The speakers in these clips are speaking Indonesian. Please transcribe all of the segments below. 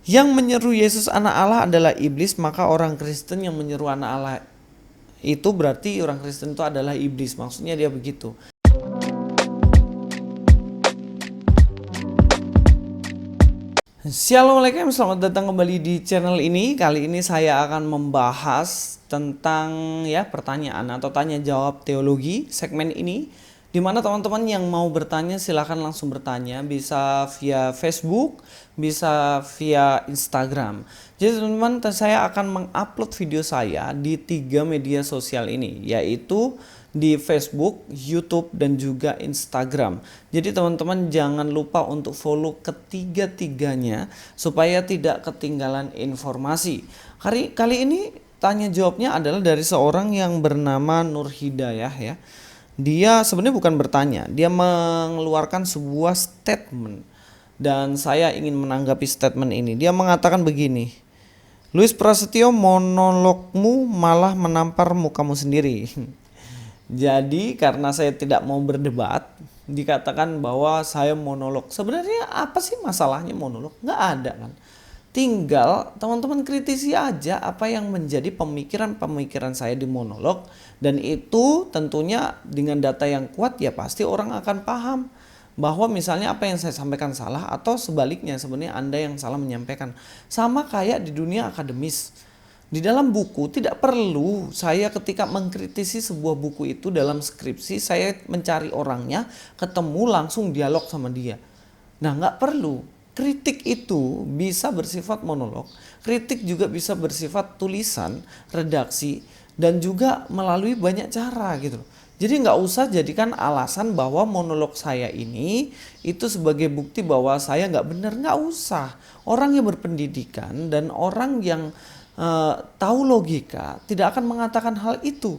Yang menyeru Yesus anak Allah adalah iblis, maka orang Kristen yang menyeru anak Allah itu berarti orang Kristen itu adalah iblis. Maksudnya dia begitu. Assalamualaikum, selamat datang kembali di channel ini. Kali ini saya akan membahas tentang pertanyaan atau tanya jawab teologi segmen ini, di mana teman-teman yang mau bertanya silahkan langsung bertanya, bisa via Facebook, bisa via Instagram. Jadi teman-teman, saya akan mengupload video saya di 3 media sosial ini, yaitu di Facebook, YouTube, dan juga Instagram. Jadi teman-teman jangan lupa untuk follow ketiga-tiganya supaya tidak ketinggalan informasi. Kali ini tanya jawabnya adalah dari seorang yang bernama Nur Hidayah ya. Dia sebenarnya bukan bertanya, dia mengeluarkan sebuah statement dan saya ingin menanggapi statement ini. Dia mengatakan begini, Luis Prasetyo, monologmu malah menampar mukamu sendiri. Jadi karena saya tidak mau berdebat, dikatakan bahwa saya monolog. Sebenarnya apa sih masalahnya monolog? Nggak ada kan. Tinggal teman-teman kritisi aja apa yang menjadi pemikiran-pemikiran saya di monolog. Dan itu tentunya dengan data yang kuat ya pasti orang akan paham bahwa misalnya apa yang saya sampaikan salah atau sebaliknya sebenarnya Anda yang salah menyampaikan. Sama kayak di dunia akademis. Di dalam buku tidak perlu saya ketika mengkritisi sebuah buku itu dalam skripsi saya mencari orangnya, ketemu langsung dialog sama dia. Nah nggak perlu. Kritik itu bisa bersifat monolog, kritik juga bisa bersifat tulisan, redaksi, dan juga melalui banyak cara gitu. Jadi nggak usah jadikan alasan bahwa monolog saya ini itu sebagai bukti bahwa saya nggak benar, nggak usah. Orang yang berpendidikan dan orang yang tahu logika tidak akan mengatakan hal itu.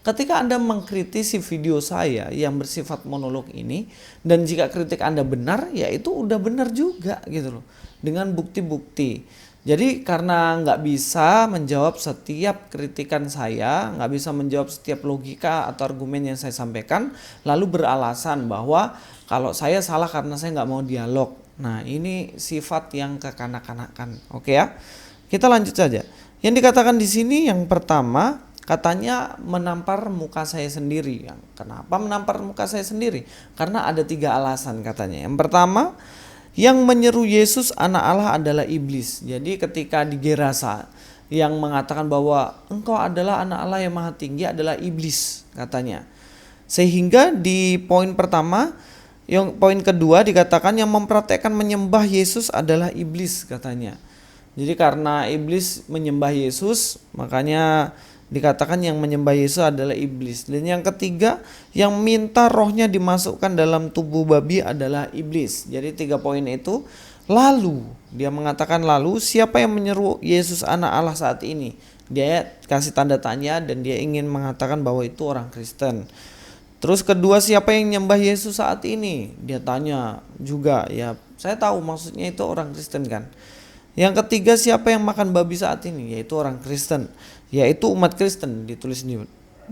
Ketika Anda mengkritisi video saya yang bersifat monolog ini, dan jika kritik Anda benar, ya itu udah benar juga gitu loh, dengan bukti-bukti. Jadi karena nggak bisa menjawab setiap kritikan saya, nggak bisa menjawab setiap logika atau argumen yang saya sampaikan, lalu beralasan bahwa kalau saya salah karena saya nggak mau dialog. Nah ini sifat yang kekanak-kanakan, oke ya. Kita lanjut saja. Yang dikatakan di sini yang pertama katanya menampar muka saya sendiri. Kenapa menampar muka saya sendiri? Karena ada 3 alasan katanya. Yang pertama, yang menyeru Yesus anak Allah adalah iblis. Jadi ketika di Gerasa yang mengatakan bahwa engkau adalah anak Allah yang maha tinggi adalah iblis katanya. Sehingga di poin pertama, yang poin kedua dikatakan yang mempraktekkan menyembah Yesus adalah iblis katanya. Jadi karena iblis menyembah Yesus, makanya dikatakan yang menyembah Yesus adalah iblis. Dan yang ketiga, yang minta rohnya dimasukkan dalam tubuh babi adalah iblis. Jadi 3 poin itu. Lalu, dia mengatakan lalu siapa yang menyeru Yesus anak Allah saat ini? Dia kasih tanda tanya dan dia ingin mengatakan bahwa itu orang Kristen. Terus kedua, siapa yang menyembah Yesus saat ini? Dia tanya juga ya. Saya tahu maksudnya itu orang Kristen kan. Yang ketiga, siapa yang makan babi saat ini? Yaitu orang Kristen, yaitu umat Kristen, ditulis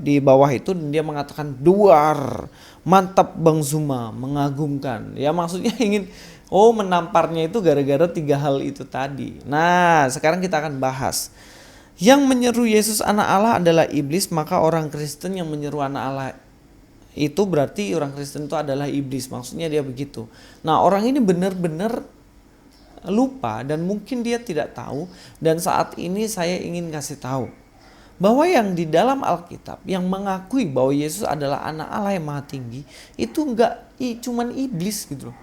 di bawah itu. Dan dia mengatakan duar, mantap Bang Zuma, mengagumkan. Ya maksudnya ingin menamparnya itu gara-gara 3 hal itu tadi. Nah sekarang kita akan bahas. Yang menyeru Yesus anak Allah adalah iblis, maka orang Kristen yang menyeru anak Allah itu berarti orang Kristen itu adalah iblis. Maksudnya dia begitu. Nah orang ini benar-benar lupa dan mungkin dia tidak tahu, dan saat ini saya ingin kasih tahu bahwa yang di dalam Alkitab yang mengakui bahwa Yesus adalah anak Allah yang maha tinggi itu enggak cuman iblis gitu loh.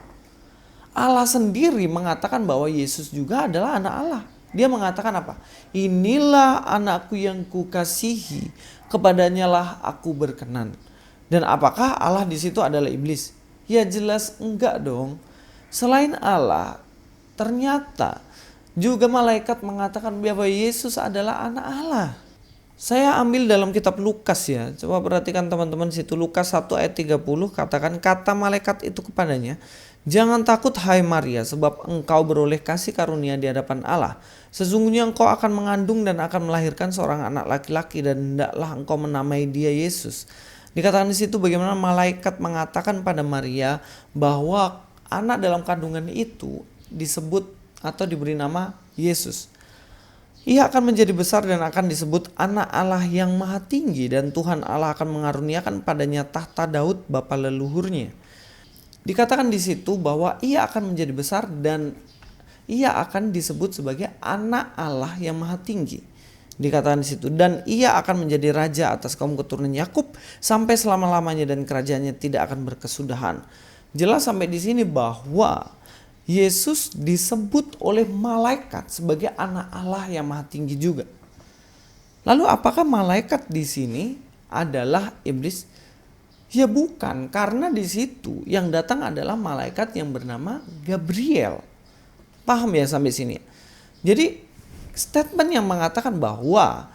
Allah sendiri mengatakan bahwa Yesus juga adalah anak Allah. Dia mengatakan apa? Inilah anakku yang kukasihi, kepadanya lah aku berkenan. Dan apakah Allah di situ adalah iblis? Ya jelas enggak dong. Selain Allah, ternyata juga malaikat mengatakan bahwa Yesus adalah anak Allah. Saya ambil dalam kitab Lukas ya. Coba perhatikan teman-teman situ Lukas 1 ayat 30 katakan kata malaikat itu kepadanya, jangan takut hai Maria, sebab engkau beroleh kasih karunia di hadapan Allah. Sesungguhnya engkau akan mengandung dan akan melahirkan seorang anak laki-laki dan hendaklah engkau menamai dia Yesus. Dikatakan di situ bagaimana malaikat mengatakan pada Maria bahwa anak dalam kandungan itu disebut atau diberi nama Yesus. Ia akan menjadi besar dan akan disebut anak Allah yang maha tinggi, dan Tuhan Allah akan mengaruniakan padanya tahta Daud bapa leluhurnya. Dikatakan di situ bahwa ia akan menjadi besar dan ia akan disebut sebagai anak Allah yang maha tinggi. Dikatakan di situ, dan ia akan menjadi raja atas kaum keturunan Yakub sampai selama-lamanya, dan kerajaannya tidak akan berkesudahan. Jelas sampai di sini bahwa Yesus disebut oleh malaikat sebagai anak Allah yang maha tinggi juga. Lalu apakah malaikat di sini adalah iblis? Ya bukan, karena di situ yang datang adalah malaikat yang bernama Gabriel. Paham ya sampai sini? Jadi statement yang mengatakan bahwa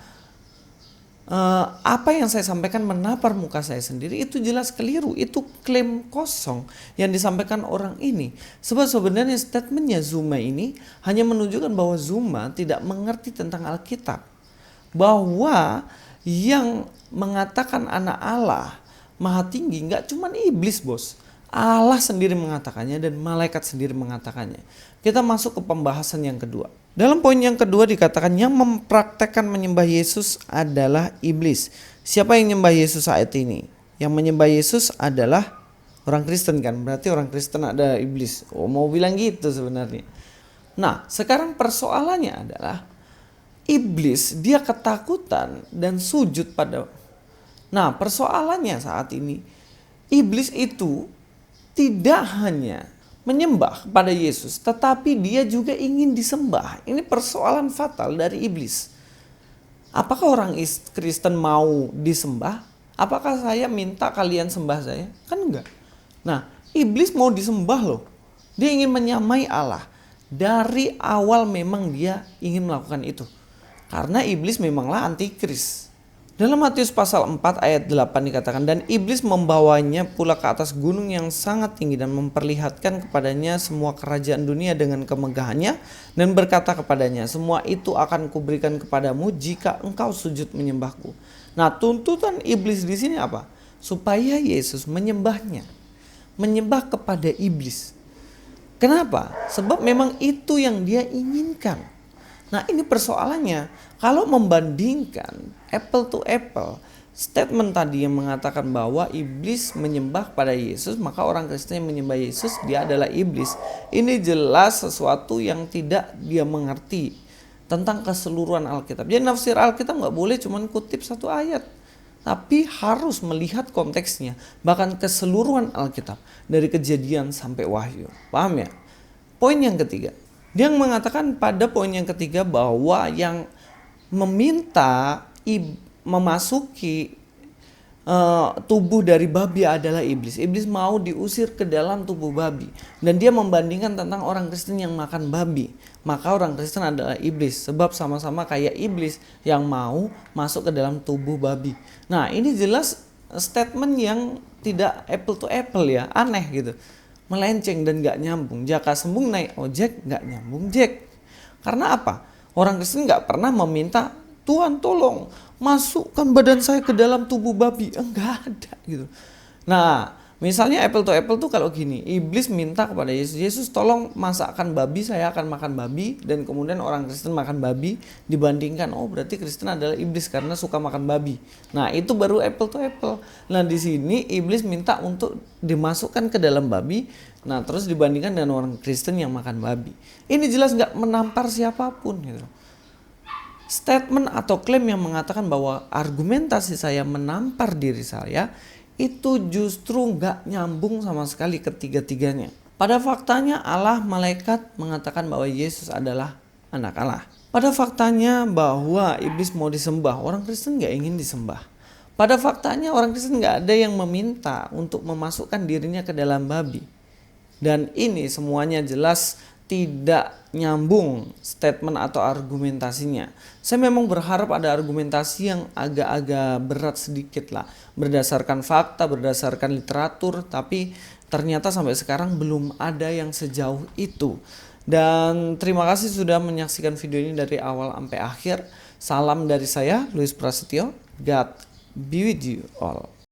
apa yang saya sampaikan menapar muka saya sendiri itu jelas keliru. Itu klaim kosong yang disampaikan orang ini. Sebab sebenarnya statementnya Zuma ini hanya menunjukkan bahwa Zuma tidak mengerti tentang Alkitab. Bahwa yang mengatakan anak Allah maha tinggi nggak cuma iblis, bos. Allah sendiri mengatakannya dan malaikat sendiri mengatakannya. Kita masuk ke pembahasan yang kedua. Dalam poin yang kedua dikatakan yang mempraktekkan menyembah Yesus adalah iblis. Siapa yang menyembah Yesus saat ini? Yang menyembah Yesus adalah orang Kristen kan? Berarti orang Kristen ada iblis. Oh, mau bilang gitu sebenarnya. Nah, sekarang persoalannya adalah iblis dia ketakutan dan sujud pada. Nah, persoalannya saat ini iblis itu tidak hanya menyembah kepada Yesus, tetapi dia juga ingin disembah. Ini persoalan fatal dari iblis. Apakah orang Kristen mau disembah? Apakah saya minta kalian sembah saya? Kan enggak. Nah, iblis mau disembah loh. Dia ingin menyamai Allah. Dari awal memang dia ingin melakukan itu. Karena iblis memanglah antikris. Dalam Matius pasal 4 ayat 8 dikatakan, dan iblis membawanya pula ke atas gunung yang sangat tinggi dan memperlihatkan kepadanya semua kerajaan dunia dengan kemegahannya, dan berkata kepadanya, semua itu akan kuberikan kepadamu jika engkau sujud menyembahku. Nah, tuntutan iblis di sini apa? Supaya Yesus menyembahnya, menyembah kepada iblis. Kenapa? Sebab memang itu yang dia inginkan. Nah, ini persoalannya. Kalau membandingkan apple to apple, statement tadi yang mengatakan bahwa iblis menyembah pada Yesus, maka orang Kristen yang menyembah Yesus dia adalah iblis. Ini jelas sesuatu yang tidak dia mengerti tentang keseluruhan Alkitab. Jadi nafsir Alkitab nggak boleh cuma kutip satu ayat, tapi harus melihat konteksnya, bahkan keseluruhan Alkitab dari Kejadian sampai Wahyu. Paham ya? Poin yang ketiga, dia mengatakan pada poin yang ketiga bahwa yang meminta memasuki tubuh dari babi adalah iblis. Iblis mau diusir ke dalam tubuh babi. Dan dia membandingkan tentang orang Kristen yang makan babi. Maka orang Kristen adalah iblis. Sebab sama-sama kayak iblis yang mau masuk ke dalam tubuh babi. Nah, ini jelas statement yang tidak apple to apple ya. Aneh gitu. Melenceng dan gak nyambung. Jaka sembung naik ojek gak nyambung Jack. Karena apa? Orang Kristen gak pernah meminta, Tuhan tolong masukkan badan saya ke dalam tubuh babi. Enggak ada gitu. Nah, misalnya apple to apple tuh kalau gini, iblis minta kepada Yesus, Yesus tolong masakkan babi, saya akan makan babi. Dan kemudian orang Kristen makan babi, dibandingkan, oh berarti Kristen adalah iblis karena suka makan babi. Nah, itu baru apple to apple. Nah, di sini iblis minta untuk dimasukkan ke dalam babi. Nah, terus dibandingkan dengan orang Kristen yang makan babi. Ini jelas gak menampar siapapun gitu. Statement atau klaim yang mengatakan bahwa argumentasi saya menampar diri saya itu justru gak nyambung sama sekali ketiga-tiganya. Pada faktanya Allah, malaikat mengatakan bahwa Yesus adalah anak Allah. Pada faktanya bahwa iblis mau disembah, orang Kristen gak ingin disembah. Pada faktanya orang Kristen gak ada yang meminta untuk memasukkan dirinya ke dalam babi. Dan ini semuanya jelas tidak nyambung statement atau argumentasinya. Saya memang berharap ada argumentasi yang agak-agak berat sedikit lah, berdasarkan fakta, berdasarkan literatur, tapi ternyata sampai sekarang belum ada yang sejauh itu. Dan terima kasih sudah menyaksikan video ini dari awal sampai akhir. Salam dari saya, Luis Prasetyo. God be with you all.